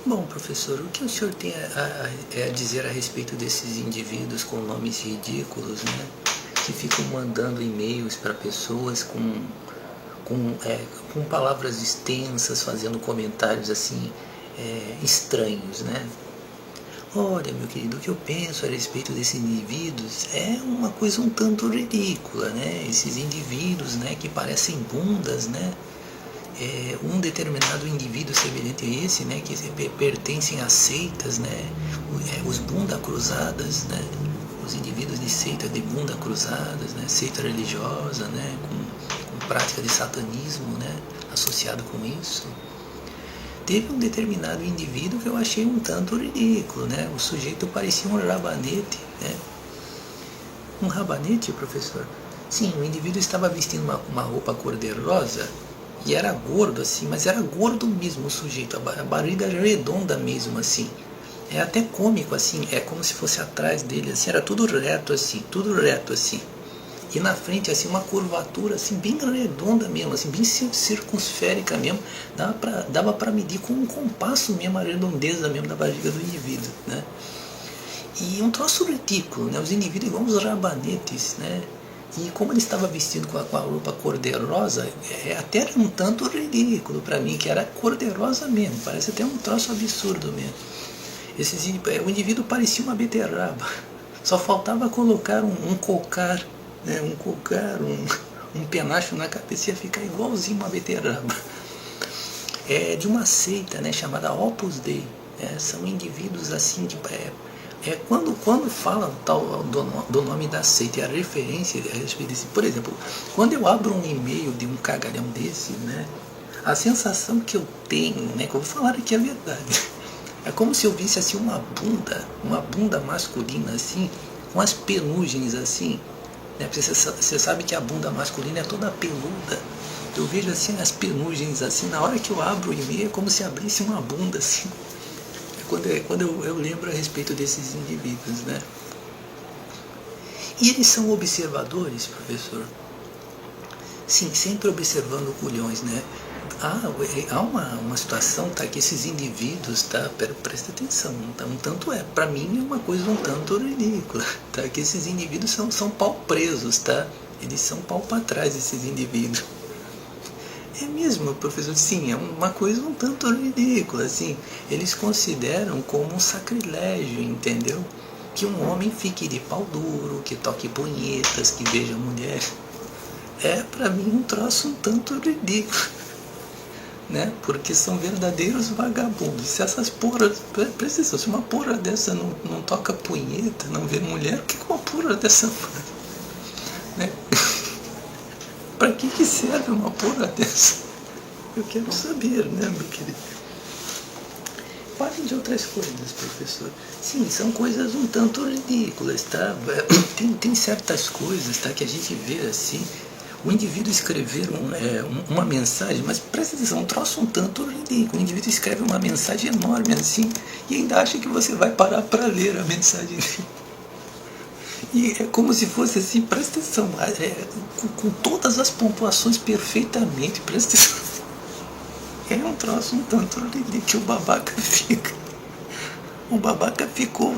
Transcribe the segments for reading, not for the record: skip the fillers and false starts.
Bom, professor, o que o senhor tem a dizer a respeito desses indivíduos com nomes ridículos, né? Que ficam mandando e-mails para pessoas com, é, com palavras extensas, fazendo comentários assim estranhos, né? Olha, meu querido, o que eu penso a respeito desses indivíduos é uma coisa um tanto ridícula, né? Esses indivíduos, né, que parecem bundas, né? Um determinado indivíduo semelhante a esse, né, que pertencem a seitas, né, os bunda cruzadas, né, os indivíduos de seita de bunda cruzadas, né, seita religiosa, né, com prática de satanismo, né, associado com isso. Teve um determinado indivíduo que eu achei um tanto ridículo, né, o sujeito parecia um rabanete, né, um rabanete, professor? Sim, o indivíduo estava vestindo uma roupa cor-de-rosa e era gordo assim, mas era gordo mesmo o sujeito, a barriga redonda mesmo assim. É até cômico assim, é como se fosse atrás dele assim, era tudo reto assim, tudo reto assim. E na frente assim uma curvatura assim bem redonda mesmo, assim bem circunsférica mesmo, dava para medir com um compasso mesmo a redondeza mesmo da barriga do indivíduo, né? E um troço ridículo, né? Os indivíduos igual uns rabanetes, né? E como ele estava vestido com a roupa cor-de-rosa, até era um tanto ridículo para mim, que era cor-de-rosa mesmo, parece até um troço absurdo mesmo. O indivíduo parecia uma beterraba, só faltava colocar um cocar, né? Um penacho na cabeça, ia ficar igualzinho uma beterraba. É de uma seita, né, chamada Opus Dei. São indivíduos assim de quando fala tal do nome da seita e a referência a respeito desse, por exemplo, quando eu abro um e-mail de um cagalhão desse, né, a sensação que eu tenho, né, que eu vou falar aqui a verdade, é como se eu visse assim uma bunda masculina assim, com as penugens assim, né, você sabe que a bunda masculina é toda peluda. Eu vejo assim as penugens assim, na hora que eu abro o e-mail é como se abrisse uma bunda assim. Quando eu lembro a respeito desses indivíduos, né? E eles são observadores, professor? Sim, sempre observando culhões, né? Há uma situação, tá, que esses indivíduos, tá, presta atenção, tá, um tanto para mim é uma coisa um tanto ridícula, tá, que esses indivíduos são pau presos, tá? Eles são pau para trás, esses indivíduos. É mesmo, professor? Sim, é uma coisa um tanto ridícula, assim. Eles consideram como um sacrilégio, entendeu? Que um homem fique de pau duro, que toque punhetas, que veja mulher. É, pra mim, um troço um tanto ridículo, né? Porque são verdadeiros vagabundos. Se essas porras... Presta atenção, se uma porra dessa não toca punheta, não vê mulher, o que uma porra dessa faz? Né? Pra que serve uma porra dessa? Eu quero saber, né, meu querido? Parem de outras coisas, professor. Sim, são coisas um tanto ridículas, tá? Tem certas coisas, tá, que a gente vê assim. O indivíduo escrever uma mensagem, mas presta atenção, um troço um tanto ridículo. O indivíduo escreve uma mensagem enorme assim e ainda acha que você vai parar para ler a mensagem dele. E é como se fosse assim, presta atenção, com todas as pontuações perfeitamente, presta atenção. É um troço um tanto ridículo que o babaca fica. O babaca ficou,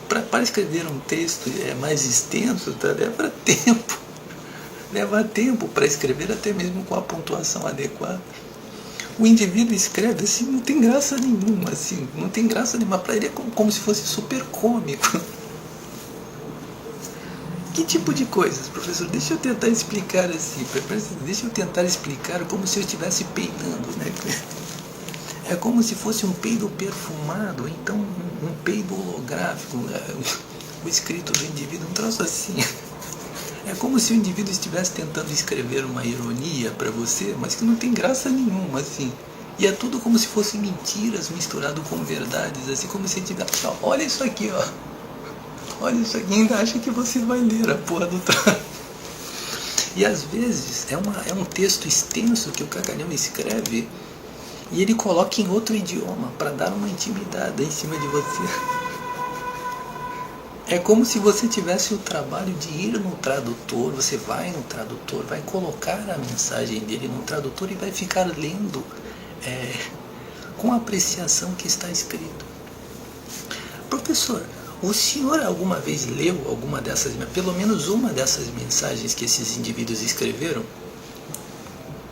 para escrever um texto mais extenso, tá? Leva tempo para escrever, até mesmo com a pontuação adequada. O indivíduo escreve assim, não tem graça nenhuma, assim, não tem graça nenhuma, para ele é como se fosse super cômico. Que tipo de coisas, professor? Deixa eu tentar explicar assim, deixa eu tentar explicar como se eu estivesse peidando, né? É como se fosse um peido perfumado, ou então um peido holográfico, o escrito do indivíduo, um troço assim. É como se o indivíduo estivesse tentando escrever uma ironia para você, mas que não tem graça nenhuma, assim. E é tudo como se fossem mentiras misturado com verdades, assim como se tivesse, olha isso aqui, ó. Olha isso aqui, ainda acha que você vai ler a porra do trabalho. E às vezes é um texto extenso que o cagalhão escreve e ele coloca em outro idioma para dar uma intimidade em cima de você. É como se você tivesse o trabalho de ir no tradutor, você vai no tradutor, vai colocar a mensagem dele no tradutor e vai ficar lendo com a apreciação que está escrito. Professor, o senhor alguma vez leu alguma dessas, pelo menos uma dessas mensagens que esses indivíduos escreveram?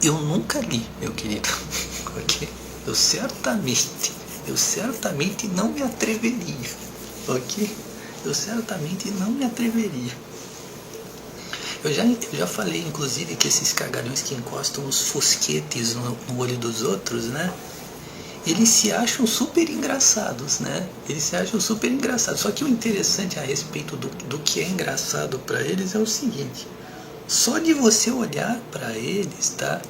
Eu nunca li, meu querido. Ok? Eu certamente não me atreveria. Ok? Eu certamente não me atreveria. Eu já falei, inclusive, que esses cagalhões que encostam os fosquetes no olho dos outros, né? Eles se acham super engraçados, né? Eles se acham super engraçados. Só que o interessante a respeito do que é engraçado para eles é o seguinte: só de você olhar para eles, tá?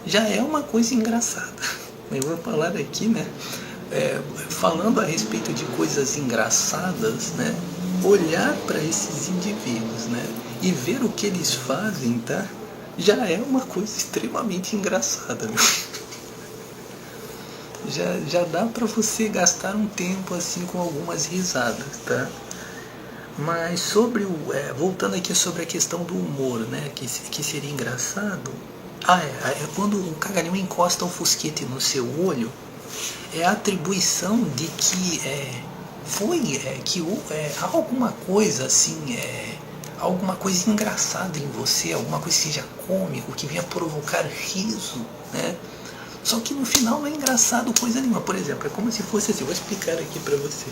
Já é uma coisa engraçada. Eu vou falar aqui, né? Falando a respeito de coisas engraçadas, né? Olhar para esses indivíduos, né? E ver o que eles fazem, tá? Já é uma coisa extremamente engraçada, meu. Já dá para você gastar um tempo assim com algumas risadas, tá? Mas voltando aqui sobre a questão do humor, né? Que seria engraçado. Quando o cagalhão encosta o fosquete no seu olho, é a atribuição de que há alguma coisa assim, alguma coisa engraçada em você, alguma coisa que seja cômico, que venha provocar riso, né? Só que no final não é engraçado coisa nenhuma. Por exemplo, é como se fosse assim, vou explicar aqui para você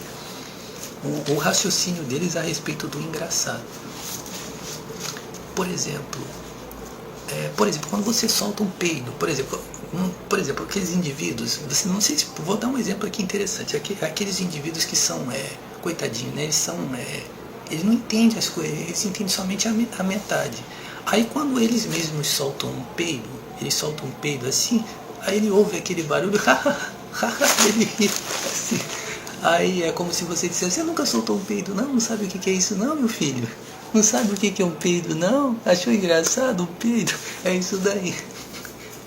o raciocínio deles a respeito do engraçado. Por exemplo, quando você solta um peido, por exemplo, aqueles indivíduos, você não sei se, vou dar um exemplo aqui interessante, aqueles indivíduos que são, coitadinhos, né, eles não entendem as coisas, eles entendem somente a metade. Aí quando eles mesmos soltam um peido assim, aí ele ouve aquele barulho, ele ri assim. Aí é como se você dissesse: você nunca soltou um peido não? Não sabe o que é isso não, meu filho? Não sabe o que é um peido não? Achou engraçado um peido? É isso daí.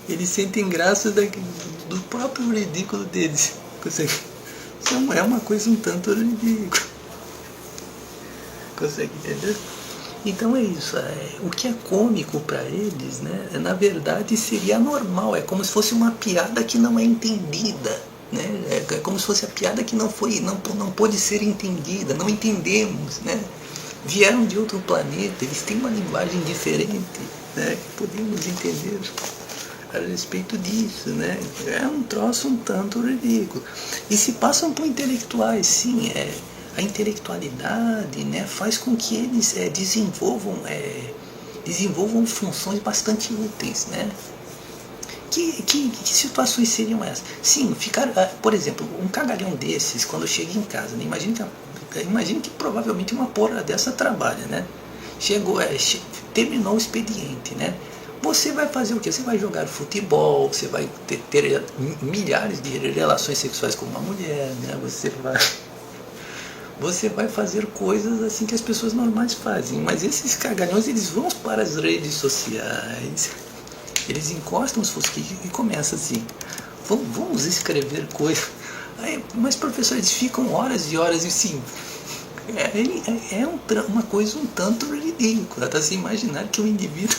Eles sentem graça do próprio ridículo deles. Isso é uma coisa um tanto ridícula. Consegue entender? Então é isso, o que é cômico para eles, né, na verdade seria normal, é como se fosse uma piada que não é entendida, né, é como se fosse a piada que não pôde ser entendida, não entendemos, né, vieram de outro planeta, eles têm uma linguagem diferente, né, podemos entender a respeito disso, né, é um troço um tanto ridículo, e se passam por intelectuais, sim, a intelectualidade, né, faz com que eles desenvolvam funções bastante úteis, né? Que situações seriam essas? Sim, por exemplo, um cagalhão desses, quando chega em casa, né? Imagine que provavelmente uma porra dessa trabalha, né? Terminou o expediente, né? Você vai fazer o quê? Você vai jogar futebol, você vai ter milhares de relações sexuais com uma mulher, né? Você vai fazer coisas assim que as pessoas normais fazem. Mas esses cagalhões, eles vão para as redes sociais, eles encostam os fosquitos e começam assim: vamos escrever coisas. Mas professor, eles ficam horas e horas e sim. Uma coisa um tanto ridícula, tá? Se imaginar que o indivíduo...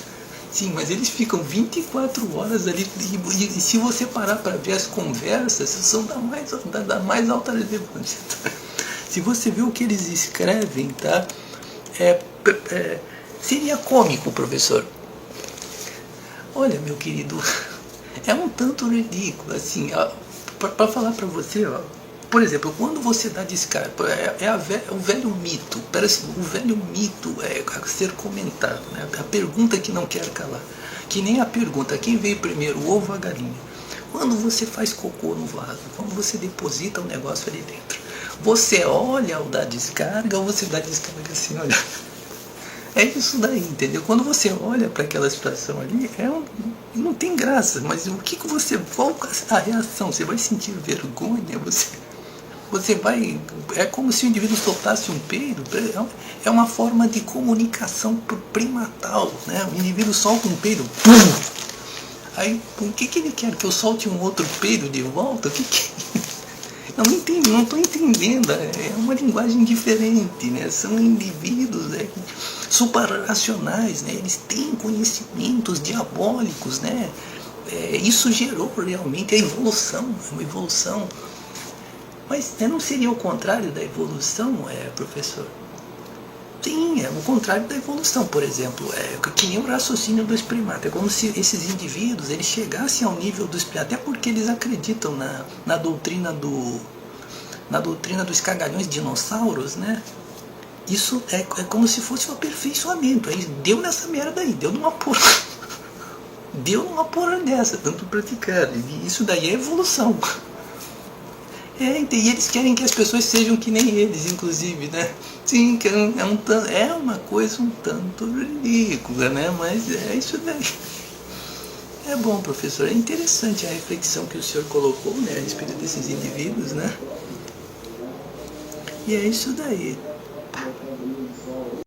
Sim, mas eles ficam 24 horas ali e se você parar para ver as conversas, são da mais alta relevância, tá? Se você vê o que eles escrevem, tá? Seria cômico, professor. Olha, meu querido, é um tanto ridículo, assim, para falar para você, ó. Por exemplo, quando você dá descarga, o velho mito, parece o velho mito a ser comentado, né? A pergunta que não quer calar, que nem a pergunta: quem veio primeiro, o ovo ou a galinha? Quando você faz cocô no vaso, quando você deposita o negócio ali dentro, você olha ao dar descarga ou você dá descarga assim, olha? É isso daí, entendeu? Quando você olha para aquela situação ali, não tem graça, mas qual a reação? Você vai sentir vergonha? Você vai... É como se o indivíduo soltasse um peido. É uma forma de comunicação primatal, né? O indivíduo solta um peido, pum! Aí, o que ele quer? Que eu solte um outro peido de volta? Eu não estou entendendo, é uma linguagem diferente, né? São indivíduos suprarracionais, né? Eles têm conhecimentos diabólicos, né? isso gerou realmente a evolução, uma evolução. Mas não seria o contrário da evolução, professor? Sim, é o contrário da evolução, por exemplo, que nem o raciocínio dos primatas. É como se esses indivíduos eles chegassem ao nível dos primatas, até porque eles acreditam na doutrina dos cagalhões dinossauros, né? Isso é como se fosse um aperfeiçoamento. Aí deu nessa merda aí, deu numa porra. Deu numa porra dessa, tanto praticado. E isso daí é evolução. E eles querem que as pessoas sejam que nem eles, inclusive, né? Sim, que é uma coisa um tanto ridícula, né? Mas é isso daí. É bom, professor, é interessante a reflexão que o senhor colocou, né, a respeito desses indivíduos, né? E é isso daí.